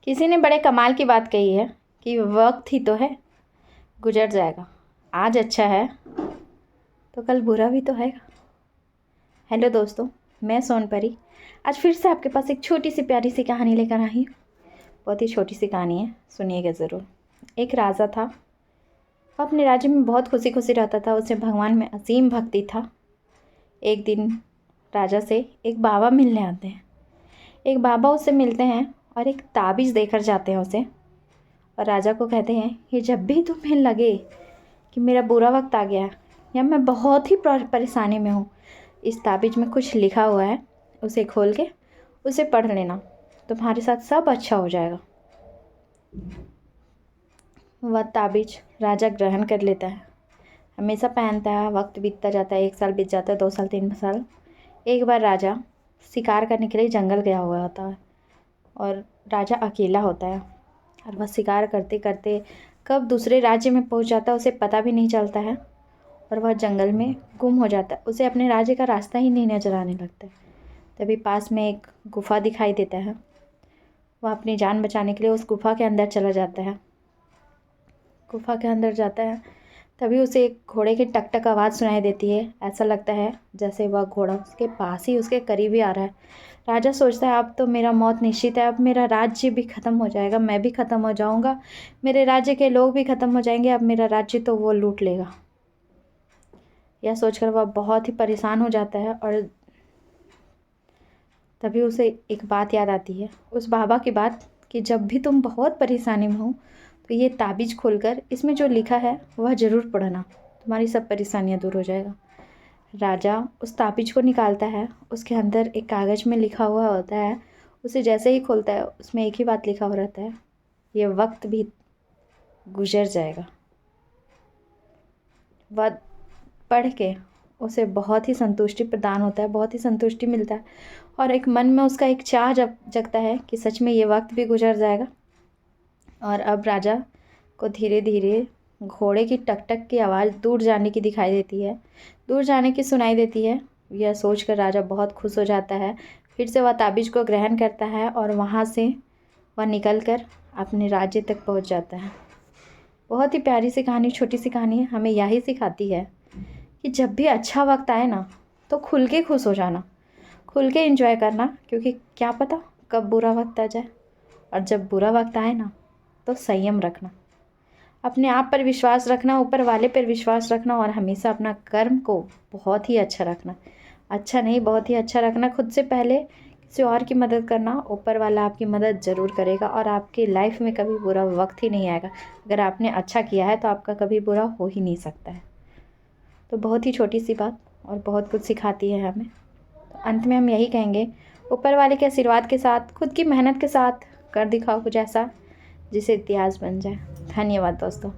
किसी ने बड़े कमाल की बात कही है कि वक्त ही तो है, गुजर जाएगा। आज अच्छा है तो कल बुरा भी तो है। हेलो दोस्तों, मैं सोनपरी आज फिर से आपके पास एक छोटी सी प्यारी सी कहानी लेकर आई हूँ। बहुत ही छोटी सी कहानी है, सुनिएगा ज़रूर। एक राजा था, वो अपने राज्य में बहुत खुशी खुशी रहता था। उसे भगवान में असीम भक्ति था। एक दिन राजा से एक बाबा मिलने आते हैं। एक बाबा उससे मिलते हैं और एक ताबीज़ देकर जाते हैं उसे, और राजा को कहते हैं कि जब भी तुम्हें लगे कि मेरा बुरा वक्त आ गया या मैं बहुत ही परेशानी में हूँ, इस ताबीज़ में कुछ लिखा हुआ है, उसे खोल के उसे पढ़ लेना, तुम्हारे साथ सब अच्छा हो जाएगा। वह ताबीज़ राजा ग्रहण कर लेता है, हमेशा पहनता है। वक्त बीतता जाता है, 1 साल बीत जाता है, 2 साल, 3 साल। एक बार राजा शिकार करने के लिए जंगल गया हुआ होता है और राजा अकेला होता है, और वह शिकार करते करते कब दूसरे राज्य में पहुंच जाता है उसे पता भी नहीं चलता है, और वह जंगल में गुम हो जाता है। उसे अपने राज्य का रास्ता ही नहीं नजर आने लगता है। तभी पास में एक गुफा दिखाई देता है। वह अपनी जान बचाने के लिए उस गुफा के अंदर चला जाता है। गुफा के अंदर जाता है, तभी उसे एक घोड़े की टक टक आवाज़ सुनाई देती है। ऐसा लगता है जैसे वह घोड़ा उसके पास ही, उसके करीब ही आ रहा है। राजा सोचता है अब तो मेरा मौत निश्चित है, अब मेरा राज्य भी ख़त्म हो जाएगा, मैं भी ख़त्म हो जाऊंगा, मेरे राज्य के लोग भी ख़त्म हो जाएंगे, अब मेरा राज्य तो वो लूट लेगा। यह सोचकर वह बहुत ही परेशान हो जाता है, और तभी उसे एक बात याद आती है, उस बाबा की बात, कि जब भी तुम बहुत परेशानी में हो तो ये ताबीज़ खोलकर इसमें जो लिखा है वह ज़रूर पढ़ना, तुम्हारी सब परेशानियाँ दूर हो जाएगा। राजा उस ताबीज़ को निकालता है, उसके अंदर एक कागज़ में लिखा हुआ होता है। उसे जैसे ही खोलता है उसमें एक ही बात लिखा हुआ रहता है, ये वक्त भी गुजर जाएगा। वह पढ़ के उसे बहुत ही संतुष्टि प्रदान होता है, बहुत ही संतुष्टि मिलता है, और एक मन में उसका एक चाह जगता है कि सच में ये वक्त भी गुजर जाएगा। और अब राजा को धीरे धीरे घोड़े की टक टक की आवाज़ दूर जाने की दिखाई देती है, दूर जाने की सुनाई देती है। यह सोचकर राजा बहुत खुश हो जाता है। फिर से वह ताबीज़ को ग्रहण करता है और वहाँ से वह निकलकर अपने राज्य तक पहुँच जाता है। बहुत ही प्यारी सी कहानी, छोटी सी कहानी है, हमें यही सिखाती है कि जब भी अच्छा वक्त आए ना तो खुल के खुश हो जाना, खुल के एंजॉय करना, क्योंकि क्या पता कब बुरा वक्त आ जाए। और जब बुरा वक्त आए ना तो संयम रखना, अपने आप पर विश्वास रखना, ऊपर वाले पर विश्वास रखना, और हमेशा अपना कर्म को बहुत ही अच्छा रखना। अच्छा नहीं, बहुत ही अच्छा रखना। खुद से पहले किसी और की मदद करना, ऊपर वाला आपकी मदद ज़रूर करेगा, और आपकी लाइफ में कभी बुरा वक्त ही नहीं आएगा। अगर आपने अच्छा किया है तो आपका कभी बुरा हो ही नहीं सकता है। तो बहुत ही छोटी सी बात और बहुत कुछ सिखाती है हमें। तो अंत में हम यही कहेंगे, ऊपर वाले के आशीर्वाद के साथ, खुद की मेहनत के साथ कर दिखाओ कुछ ऐसा जिसे इतिहास बन जाए। धन्यवाद दोस्तों।